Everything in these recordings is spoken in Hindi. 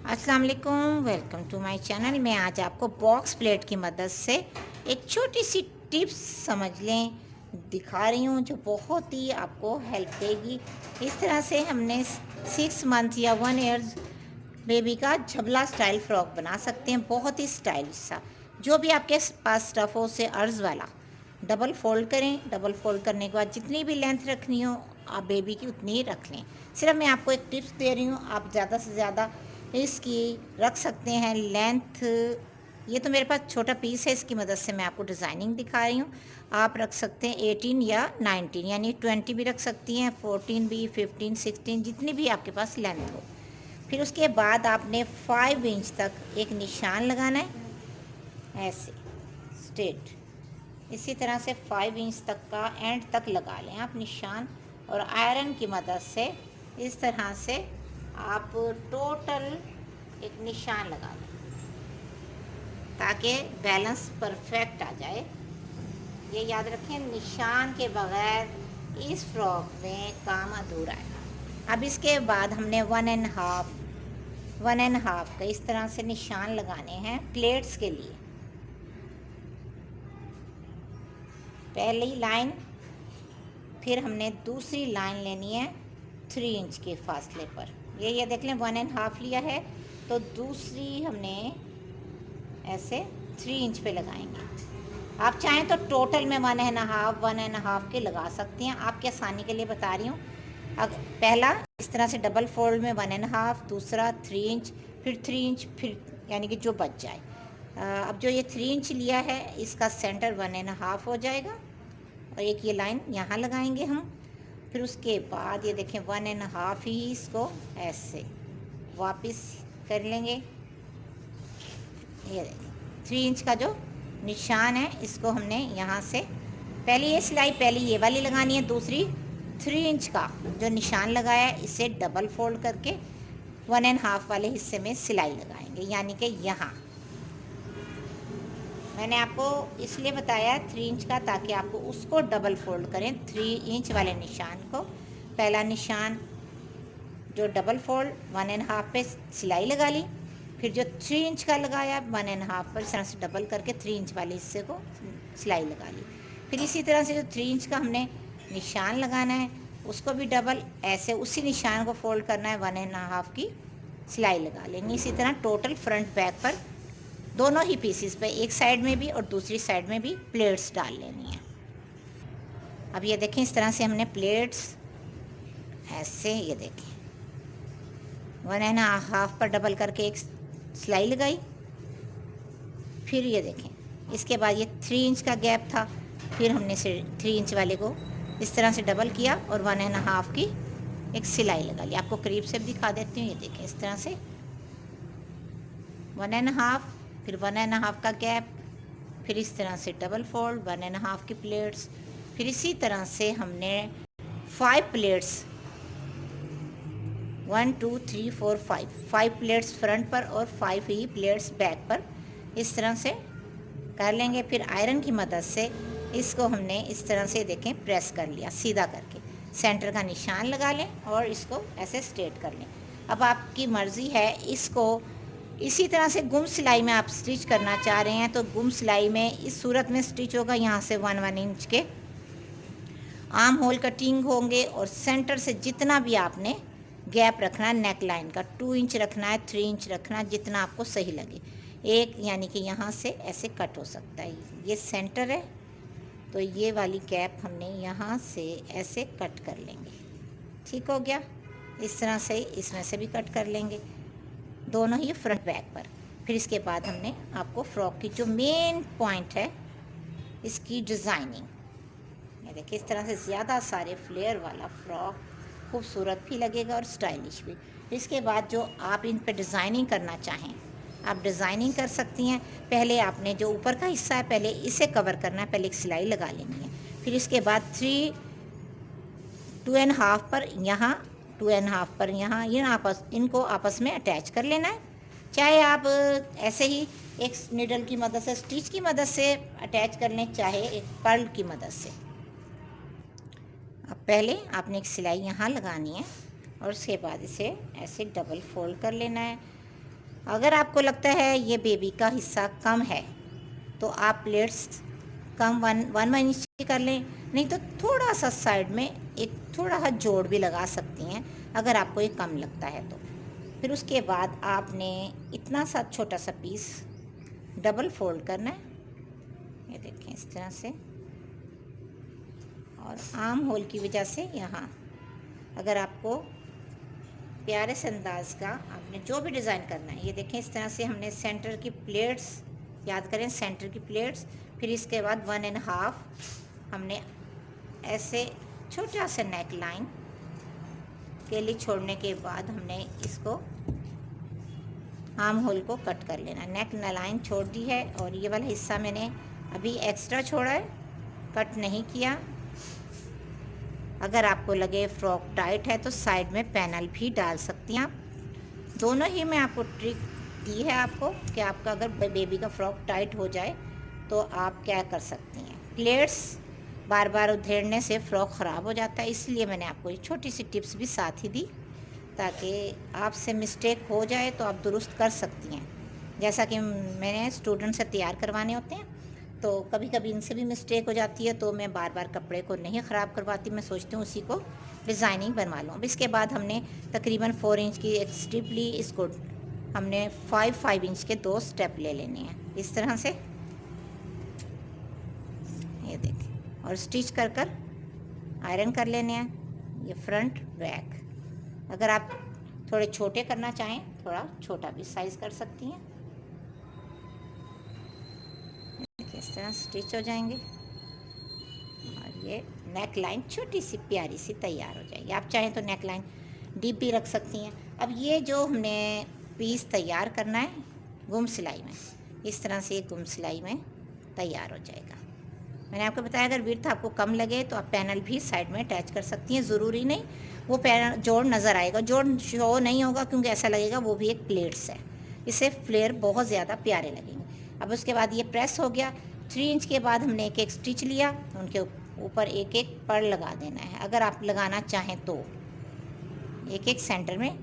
अस्सलाम वालेकुम, वेलकम टू माय चैनल। मैं आज आपको बॉक्स प्लेट की मदद से एक छोटी सी टिप्स समझ लें दिखा रही हूँ जो बहुत ही आपको हेल्प देगी। इस तरह से हमने 6 मंथ या 1 ईयर्स बेबी का झबला स्टाइल फ्रॉक बना सकते हैं, बहुत ही स्टाइलिश सा। जो भी आपके पास स्टफ़ हो उसे अर्ज़ वाला डबल फ़ोल्ड करें। डबल फ़ोल्ड करने के बाद जितनी भी लेंथ रखनी हो आप बेबी की उतनी ही रख लें। सिर्फ मैं आपको एक टिप्स दे रही हूँ, आप ज़्यादा से ज़्यादा इसकी रख सकते हैं लेंथ। ये तो मेरे पास छोटा पीस है, इसकी मदद से मैं आपको डिज़ाइनिंग दिखा रही हूँ। आप रख सकते हैं 18 या 19, यानी 20 भी रख सकती हैं, 14 भी, 15, 16, जितनी भी आपके पास लेंथ हो। फिर उसके बाद आपने 5 इंच तक एक निशान लगाना है, ऐसे स्ट्रेट। इसी तरह से 5 इंच तक का एंड तक लगा लें आप निशान, और आयरन की मदद से इस तरह से आप टोटल एक निशान लगा लें ताकि बैलेंस परफेक्ट आ जाए। ये याद रखें, निशान के बगैर इस फ्रॉक में काम अधूरा है। अब इसके बाद हमने 1.5 का इस तरह से निशान लगाने हैं प्लेट्स के लिए। पहली लाइन, फिर हमने दूसरी लाइन लेनी है 3 इंच के फासले पर। ये देख लें 1.5 लिया है, तो दूसरी हमने ऐसे 3 इंच पे लगाएंगे। आप चाहें तो टोटल में 1.5 के लगा सकती हैं, आपकी आसानी के लिए बता रही हूँ। अब पहला इस तरह से डबल फोल्ड में 1.5, दूसरा 3 इंच, फिर 3 इंच, फिर यानी कि जो बच जाए। अब जो ये 3 इंच लिया है इसका सेंटर 1.5 हो जाएगा, और एक ये लाइन यहाँ लगाएंगे हम। फिर उसके बाद ये देखें 1.5 ही इसको ऐसे वापस कर लेंगे। ये 3 इंच का जो निशान है इसको हमने यहाँ से पहले ये सिलाई पहले ये वाली लगानी है, दूसरी 3 इंच का जो निशान लगाया है इसे डबल फोल्ड करके 1.5 वाले हिस्से में सिलाई लगाएंगे, यानी कि यहाँ। मैंने आपको इसलिए बताया 3 इंच का ताकि आपको उसको डबल फोल्ड करें। 3 इंच वाले निशान को पहला निशान जो डबल फोल्ड 1.5 पे सिलाई लगा ली, फिर जो 3 इंच का लगाया 1.5 पर इस तरह से डबल करके 3 इंच वाले हिस्से को सिलाई लगा ली। फिर इसी तरह से जो 3 इंच का हमने निशान लगाना है उसको भी डबल ऐसे उसी निशान को फोल्ड करना है, 1.5 की सिलाई लगा लेंगे। इसी तरह टोटल फ्रंट बैक पर दोनों ही पीसीस पे, एक साइड में भी और दूसरी साइड में भी प्लेट्स डाल लेनी है। अब ये देखें इस तरह से हमने प्लेट्स ऐसे, ये देखें 1.5 पर डबल करके एक सिलाई लगाई। फिर ये देखें इसके बाद ये 3 इंच का गैप था, फिर हमने 3 इंच वाले को इस तरह से डबल किया और 1.5 की एक सिलाई लगा ली। आपको करीब से भी दिखा देती हूँ, ये देखें इस तरह से 1.5, फिर 1.5 का गैप, फिर इस तरह से डबल फोल्ड 1.5 की प्लेट्स। फिर इसी तरह से हमने 5 प्लेट्स 1 2 3 4 5 प्लेट्स फ्रंट पर और 5 ही प्लेट्स बैक पर इस तरह से कर लेंगे। फिर आयरन की मदद से इसको हमने इस तरह से देखें प्रेस कर लिया, सीधा करके सेंटर का निशान लगा लें और इसको ऐसे स्ट्रेट कर लें। अब आपकी मर्ज़ी है, इसको इसी तरह से गुम सिलाई में आप स्टिच करना चाह रहे हैं तो गुम सिलाई में इस सूरत में स्टिच होगा। यहाँ से 1 इंच के आर्म होल कटिंग होंगे, और सेंटर से जितना भी आपने गैप रखना है नेक लाइन का 2 इंच रखना है, 3 इंच रखना है, जितना आपको सही लगे। एक यानी कि यहाँ से ऐसे कट हो सकता है, ये सेंटर है तो ये वाली गैप हमने यहाँ से ऐसे कट कर लेंगे। ठीक हो गया, इस तरह से इसमें से भी कट कर लेंगे, दोनों ही फ्रंट बैक पर। फिर इसके बाद हमने आपको फ्रॉक की जो मेन पॉइंट है इसकी डिज़ाइनिंग, ये देखिए इस तरह से ज़्यादा सारे फ्लेयर वाला फ्रॉक खूबसूरत भी लगेगा और स्टाइलिश भी। इसके बाद जो आप इन पे डिज़ाइनिंग करना चाहें आप डिज़ाइनिंग कर सकती हैं। पहले आपने जो ऊपर का हिस्सा है पहले इसे कवर करना है, पहले एक सिलाई लगा लेनी है। फिर इसके बाद 2.5 पर यहाँ, 2.5 पर यहाँ, इनको आपस में अटैच कर लेना है। चाहे आप ऐसे ही एक निडल की मदद से, स्टिच की मदद से अटैच कर लें, चाहे एक पर्ल की मदद से। अब पहले आपने एक सिलाई यहाँ लगानी है और उसके बाद इसे ऐसे डबल फोल्ड कर लेना है। अगर आपको लगता है ये बेबी का हिस्सा कम है तो आप प्लेट्स कम वन इंच की कर लें, नहीं तो थोड़ा सा साइड में एक थोड़ा सा जोड़ भी लगा सकती हैं अगर आपको ये कम लगता है तो। फिर उसके बाद आपने इतना सा छोटा सा पीस डबल फोल्ड करना है, ये देखें इस तरह से, और आर्म होल की वजह से यहाँ अगर आपको प्यारे से अंदाज का आपने जो भी डिज़ाइन करना है, ये देखें इस तरह से हमने सेंटर की प्लेट्स, याद करें सेंटर की प्लेट्स, फिर इसके बाद 1.5 हमने ऐसे छोटा सा नेक लाइन के लिए छोड़ने के बाद हमने इसको आर्म होल को कट कर लेना। नेक लाइन छोड़ दी है और ये वाला हिस्सा मैंने अभी एक्स्ट्रा छोड़ा है, कट नहीं किया। अगर आपको लगे फ्रॉक टाइट है तो साइड में पैनल भी डाल सकती हैं आप। दोनों ही मैं आपको ट्रिक दी है आपको कि आपका अगर बेबी का फ्रॉक टाइट हो जाए तो आप क्या कर सकती हैं। प्लेट्स बार बार उधेड़ने से फ़्रॉक ख़राब हो जाता है, इसलिए मैंने आपको ये छोटी सी टिप्स भी साथ ही दी ताकि आपसे मिस्टेक हो जाए तो आप दुरुस्त कर सकती हैं। जैसा कि मैंने स्टूडेंट से तैयार करवाने होते हैं तो कभी कभी इनसे भी मिस्टेक हो जाती है, तो मैं बार बार कपड़े को नहीं ख़राब करवाती, मैं सोचती हूँ उसी को डिज़ाइनिंग बनवा लूँ। अब इसके बाद हमने तकरीबन 4 इंच की एक स्ट्रिप ली, इसको हमने 5 इंच के 2 स्टेप ले लेने हैं इस तरह से, ये देखें, और स्टिच कर कर आयरन कर लेने हैं। ये फ्रंट बैक, अगर आप थोड़े छोटे करना चाहें थोड़ा छोटा भी साइज़ कर सकती हैं। इस तरह स्टिच हो जाएंगे और ये नेक लाइन छोटी सी प्यारी सी तैयार हो जाएगी। आप चाहें तो नेक लाइन डीप भी रख सकती हैं। अब ये जो हमने पीस तैयार करना है गुम सिलाई में, इस तरह से गुम सिलाई में तैयार हो जाएगा। मैंने आपको बताया अगर विड्थ आपको कम लगे तो आप पैनल भी साइड में अटैच कर सकती हैं, ज़रूरी नहीं वो पैनल जोड़ नज़र आएगा, जोड़ शो नहीं होगा क्योंकि ऐसा लगेगा वो भी एक प्लेट्स है, इससे फ्लेयर बहुत ज़्यादा प्यारे लगेंगे। अब उसके बाद ये प्रेस हो गया। 3 इंच के बाद हमने एक एक स्टिच लिया, उनके ऊपर एक एक पर्ल लगा देना है। अगर आप लगाना चाहें तो एक एक सेंटर में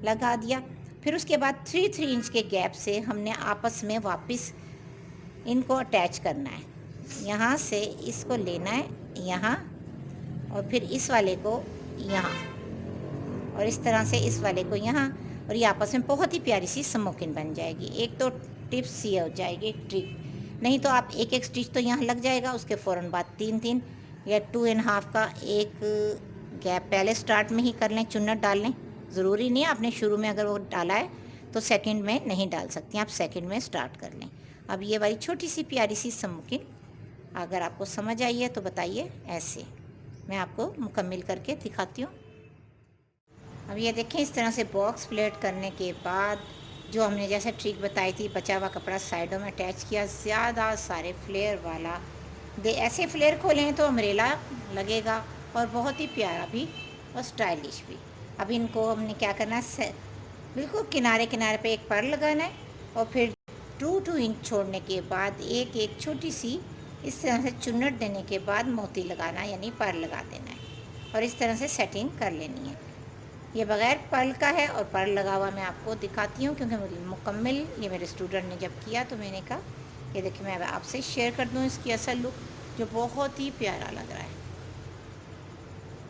लगा दिया। फिर उसके बाद 3 इंच के गैप से हमने आपस में वापस इनको अटैच करना है। यहाँ से इसको लेना है यहाँ, और फिर इस वाले को यहाँ, और इस तरह से इस वाले को यहाँ, और ये आपस में बहुत ही प्यारी सी स्मोकिंग बन जाएगी। एक तो टिप्स ये हो जाएगी ट्रिक, नहीं तो आप एक एक स्टिच तो यहाँ लग जाएगा, उसके फ़ौरन बाद 3 या 2.5 का एक गैप पहले स्टार्ट में ही कर लें, चुन्नट डाल लें। ज़रूरी नहीं है आपने शुरू में अगर वो डाला है तो सेकंड में नहीं डाल सकती, आप सेकंड में स्टार्ट कर लें। अब ये वाली छोटी सी प्यारी सी स्मोकिंग अगर आपको समझ आई है तो बताइए, ऐसे मैं आपको मुकम्मल करके दिखाती हूँ। अब ये देखें इस तरह से बॉक्स प्लेट करने के बाद जो हमने जैसे ट्रिक बताई थी, बचा हुआ कपड़ा साइडों में अटैच किया, ज़्यादा सारे फ्लेयर वाला ऐसे फ्लेयर खोलें तो अम्ब्रेला लगेगा और बहुत ही प्यारा भी और स्टाइलिश भी। अब इनको हमने क्या करना है, बिल्कुल किनारे किनारे पे एक पर्ल लगाना है और फिर 2 इंच छोड़ने के बाद एक एक छोटी सी इस तरह से चुन्नट देने के बाद मोती लगाना यानी पर्ल लगा देना है और इस तरह से सेटिंग कर लेनी है। ये बग़ैर पर्ल का है और पर्ल लगा हुआ मैं आपको दिखाती हूँ क्योंकि मुकम्मल ये मेरे स्टूडेंट ने जब किया तो मैंने कहा ये देखिए मैं आपसे शेयर कर दूँ इसकी असल लुक, जो बहुत ही प्यारा लग रहा है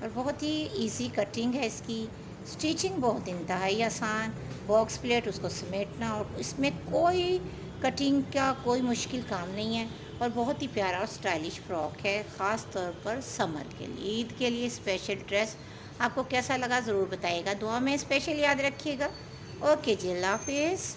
और बहुत ही इजी कटिंग है इसकी। स्टिचिंग बहुत इंतहाई आसान, बॉक्स प्लेट उसको समेटना, और इसमें कोई कटिंग का कोई मुश्किल काम नहीं है और बहुत ही प्यारा और स्टाइलिश फ्रॉक है, ख़ास तौर पर समर के लिए, ईद के लिए स्पेशल ड्रेस। आपको कैसा लगा ज़रूर बताइएगा, दुआ में स्पेशल याद रखिएगा। ओके जी, अल्लाह हाफिज़।